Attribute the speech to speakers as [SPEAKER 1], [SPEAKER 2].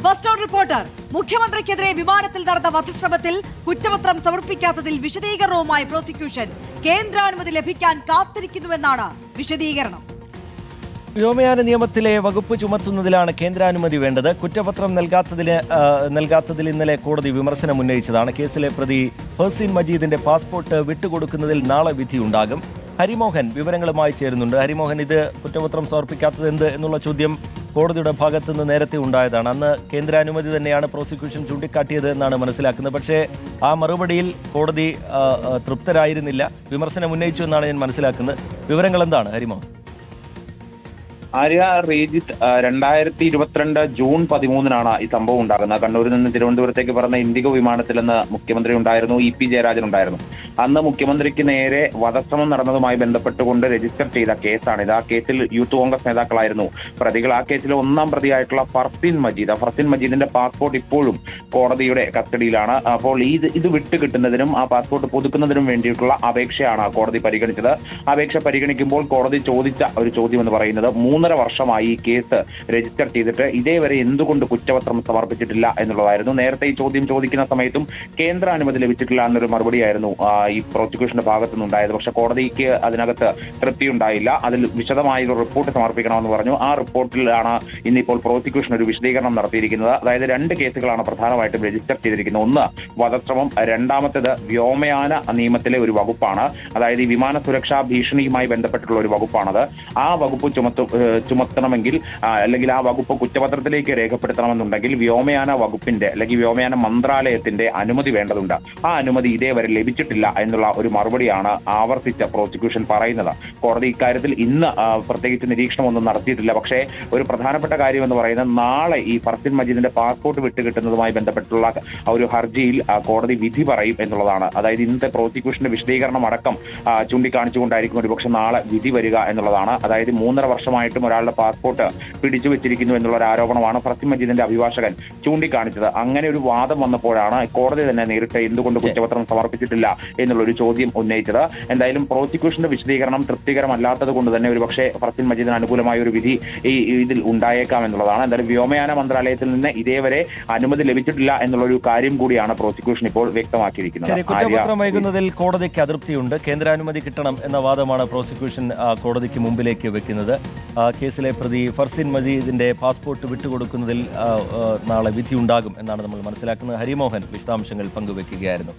[SPEAKER 1] First on reporter. മുഖ്യമന്ത്രിക്കെതിരെ വിമാനത്തിൽ നടന്ന വധശ്രമത്തിൽ കുറ്റപത്രം സമർപ്പിക്കാത്തതിൽ വിശദീകരണവുമായി പ്രോസിക്യൂഷൻ. കേന്ദ്രാനുമതി ലഭിക്കാൻ കാത്തിരിക്കുന്നുവെന്നാണ് വിശദീകരണം.
[SPEAKER 2] വ്യോമയാന നിയമത്തിലെ വകുപ്പ് ചുമത്തുന്നതിലാണ് കേന്ദ്രാനുമതി വേണ്ടത്. കുറ്റപത്രം നൽകാത്തതിൽ ഇന്നലെ കോടതി വിമർശനം ഉന്നയിച്ചതാണ്. കേസിലെ പ്രതി ഫർസീൻ മജീദിന്റെ പാസ്പോർട്ട് വിട്ടുകൊടുക്കുന്നതിൽ നാളെ വിധിയുണ്ടാകും. ഹരിമോഹൻ വിവരങ്ങളുമായി ചേരുന്നുണ്ട്. ഹരിമോഹൻ, ഇത് കുറ്റപത്രം സമർപ്പിക്കാത്തത് എന്ത് എന്നുള്ള ചോദ്യം കോടതിയുടെ ഭാഗത്തുനിന്ന് നേരത്തെ ഉണ്ടായതാണ്. അന്ന് കേന്ദ്രാനുമതി തന്നെയാണ് പ്രോസിക്യൂഷൻ ചൂണ്ടിക്കാട്ടിയത് എന്നാണ് മനസ്സിലാക്കുന്നത്. പക്ഷേ ആ മറുപടിയിൽ കോടതി തൃപ്തരായിരുന്നില്ല, വിമർശനം ഉന്നയിച്ചു എന്നാണ് ഞാൻ മനസ്സിലാക്കുന്നത്. വിവരങ്ങൾ എന്താണ് ഹരിമോഹൻ?
[SPEAKER 3] ആര്യ, റീജിത്ത്, 2022 ജൂൺ 13 ഈ സംഭവം ഉണ്ടാകുന്നത്. കണ്ണൂരിൽ നിന്ന് തിരുവനന്തപുരത്തേക്ക് പറഞ്ഞ ഇൻഡിഗോ വിമാനത്തിൽ നിന്ന് മുഖ്യമന്ത്രി ഉണ്ടായിരുന്നു, EP ജയരാജൻ ഉണ്ടായിരുന്നു. അന്ന് മുഖ്യമന്ത്രിക്ക് നേരെ വധശ്രമം നടന്നതുമായി ബന്ധപ്പെട്ടുകൊണ്ട് രജിസ്റ്റർ ചെയ്ത കേസാണിത്. ആ കേസിൽ യൂത്ത് കോൺഗ്രസ് നേതാക്കളായിരുന്നു പ്രതികൾ. ആ കേസിലെ ഒന്നാം പ്രതിയായിട്ടുള്ള ഫർസീൻ മജീദിന്റെ പാസ്പോർട്ട് ഇപ്പോഴും കോടതിയുടെ കസ്റ്റഡിയിലാണ്. അപ്പോൾ ഇത് വിട്ടുകിട്ടുന്നതിനും ആ പാസ്പോർട്ട് പുതുക്കുന്നതിനും വേണ്ടിയിട്ടുള്ള അപേക്ഷയാണ് കോടതി പരിഗണിച്ചത്. അപേക്ഷ പരിഗണിക്കുമ്പോൾ കോടതി ചോദിച്ച ഒരു ചോദ്യം എന്ന് പറയുന്നത് 3.5 വർഷമായി ഈ കേസ് രജിസ്റ്റർ ചെയ്തിട്ട് ഇതേവരെ എന്തുകൊണ്ട് കുറ്റപത്രം സമർപ്പിച്ചിട്ടില്ല എന്നുള്ളതായിരുന്നു. നേരത്തെ ഈ ചോദ്യം ചോദിക്കുന്ന സമയത്തും കേന്ദ്രാനുമതി ലഭിച്ചിട്ടില്ല എന്നൊരു മറുപടിയായിരുന്നു ഈ പ്രോസിക്യൂഷന്റെ ഭാഗത്തു നിന്നുണ്ടായത്. പക്ഷെ കോടതിക്ക് അതിനകത്ത് തൃപ്തിയുണ്ടായില്ല. അതിൽ വിശദമായ ഒരു റിപ്പോർട്ട് സമർപ്പിക്കണമെന്ന് പറഞ്ഞു. ആ റിപ്പോർട്ടിലാണ് ഇന്നിപ്പോൾ പ്രോസിക്യൂഷൻ ഒരു വിശദീകരണം നടത്തിയിരിക്കുന്നത്. അതായത് 2 കേസുകളാണ് പ്രധാനമായിട്ടും രജിസ്റ്റർ ചെയ്തിരിക്കുന്നത്. ഒന്ന് വധശ്രമം, രണ്ടാമത്തേത് വ്യോമയാന നിയമത്തിലെ ഒരു വകുപ്പാണ്. അതായത് ഈ വിമാന സുരക്ഷാ ഭീഷണിയുമായി ബന്ധപ്പെട്ടുള്ള ഒരു വകുപ്പാണത്. ആ വകുപ്പ് ചുമത്തണമെങ്കിൽ അല്ലെങ്കിൽ ആ വകുപ്പ് കുറ്റപത്രത്തിലേക്ക് രേഖപ്പെടുത്തണമെന്നുണ്ടെങ്കിൽ വ്യോമയാന വകുപ്പിന്റെ അല്ലെങ്കിൽ വ്യോമയാന മന്ത്രാലയത്തിന്റെ അനുമതി വേണ്ടതുണ്ട്. ആ അനുമതി ഇതേവരെ ലഭിച്ചിട്ടില്ല എന്നുള്ള ഒരു മറുപടിയാണ് ആവർത്തിച്ച പ്രോസിക്യൂഷൻ പറയുന്നത്. കോടതി ഇക്കാര്യത്തിൽ ഇന്ന് പ്രത്യേകിച്ച് നിരീക്ഷണമൊന്നും നടത്തിയിട്ടില്ല. പക്ഷേ ഒരു പ്രധാനപ്പെട്ട കാര്യം എന്ന് പറയുന്നത് നാളെ ഈ ഫർസീൻ മജീദിന്റെ പാസ്പോർട്ട് വിട്ടുകിട്ടുന്നതുമായി ബന്ധപ്പെട്ടുള്ള ഒരു ഹർജിയിൽ കോടതി വിധി പറയും എന്നുള്ളതാണ്. അതായത് ഇന്നത്തെ പ്രോസിക്യൂഷന്റെ വിശദീകരണം അടക്കം ചൂണ്ടിക്കാണിച്ചുകൊണ്ടായിരിക്കും ഒരുപക്ഷെ നാളെ വിധി വരിക എന്നുള്ളതാണ്. അതായത് 3.5 വർഷമായിട്ടും ഒരാളുടെ പാസ്പോർട്ട് പിടിച്ചു വെച്ചിരിക്കുന്നു എന്നുള്ള ഒരു ആരോപണമാണ് ഫർസീൻ മജീദിന്റെ അഭിഭാഷകൻ ചൂണ്ടിക്കാണിച്ചത്. അങ്ങനെ ഒരു വാദം വന്നപ്പോഴാണ് കോടതി തന്നെ നേരിട്ട് എന്തുകൊണ്ട് കുറ്റപത്രം സമർപ്പിച്ചിട്ടില്ല എന്നുള്ളൊരു ചോദ്യം ഉന്നയിച്ചത്. എന്തായാലും പ്രോസിക്യൂഷന്റെ വിശദീകരണം തൃപ്തികരമല്ലാത്തത് കൊണ്ട് തന്നെ ഒരുപക്ഷെ ഫർസീൻ മജീദിന് അനുകൂലമായ ഒരു വിധി ഇതിൽ ഉണ്ടായേക്കാം എന്നുള്ളതാണ്. എന്തായാലും വ്യോമയാന മന്ത്രാലയത്തിൽ നിന്ന് ഇതേവരെ അനുമതി ലഭിച്ചിട്ടില്ല എന്നുള്ളൊരു കാര്യം കൂടിയാണ് പ്രോസിക്യൂഷൻ ഇപ്പോൾ വ്യക്തമാക്കിയിരിക്കുന്നത്.
[SPEAKER 2] കുറ്റപത്രം വൈകുന്നതിൽ കോടതിക്ക് അതൃപ്തിയുണ്ട്. കേന്ദ്രാനുമതി കിട്ടണം എന്ന വാദമാണ് പ്രോസിക്യൂഷൻ കോടതിക്ക് മുമ്പിലേക്ക് വെക്കുന്നത്. കേസിലെ പ്രതി ഫർസീൻ മജീദിന്റെ പാസ്പോർട്ട് വിട്ടുകൊടുക്കുന്നതിൽ നാളെ വിധിയുണ്ടാകും എന്നാണ് നമ്മൾ മനസ്സിലാക്കുന്നത്. ഹരിമോഹൻ വിശദാംശങ്ങൾ പങ്കുവെക്കുകയായിരുന്നു.